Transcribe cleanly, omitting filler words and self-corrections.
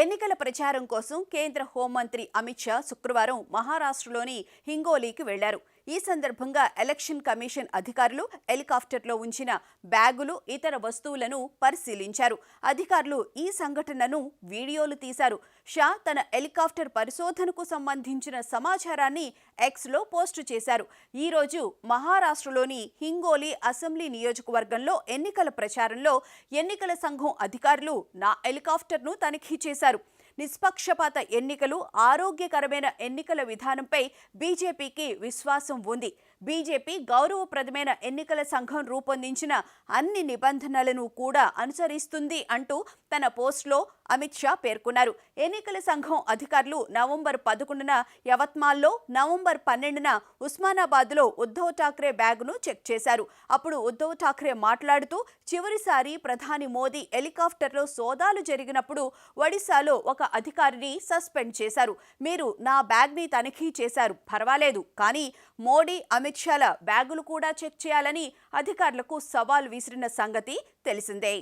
ఎన్నికల ప్రచారం కోసం కేంద్ర హోంమంత్రి అమిత్ షా శుక్రవారం మహారాష్ట్రలోని హింగోలీకి వెళ్లారు. ఈ సందర్భంగా ఎలక్షన్ కమిషన్ అధికారులు హెలికాప్టర్లో ఉంచిన బ్యాగులు, ఇతర వస్తువులను పరిశీలించారు. అధికారులు ఈ సంఘటనను వీడియోలు తీశారు. షా తన హెలికాప్టర్ పరిశోధనకు సంబంధించిన సమాచారాన్ని ఎక్స్లో పోస్టు చేశారు. ఈ రోజు మహారాష్ట్రలోని హింగోలీ అసెంబ్లీ నియోజకవర్గంలో ఎన్నికల ప్రచారంలో ఎన్నికల సంఘం అధికారులు నా హెలికాప్టర్ను తనిఖీ చేశారు. నిష్పక్షపాత ఎన్నికలు, ఆరోగ్యకరమైన ఎన్నికల విధానంపై బీజేపీకి విశ్వాసం ఉంది. బీజేపీ గౌరవప్రదమైన ఎన్నికల సంఘం రూపొందించిన అన్ని నిబంధనలను కూడా అనుసరిస్తుంది అంటూ తన పోస్టులో అమిత్ షా పేర్కొన్నారు. ఎన్నికల సంఘం అధికారులు నవంబర్ 11న యవత్మాల్లో, నవంబర్ 12న ఉస్మానాబాద్లో ఉద్ధవ్ ఠాక్రే బ్యాగును చెక్ చేశారు. అప్పుడు ఉద్ధవ్ ఠాక్రే మాట్లాడుతూ, చివరిసారి ప్రధాని మోదీ హెలికాప్టర్లో సోదాలు జరిగినప్పుడు ఒడిశాలో ఒక అధికారిని సస్పెండ్ చేశారు. మీరు నా బ్యాగ్ని తనిఖీ చేశారు, పర్వాలేదు, కానీ మోడీ, అమిత్ షాల బ్యాగులు కూడా చెక్ చేయాలని అధికారులకు సవాల్ విసిరిన సంగతి తెలిసిందే.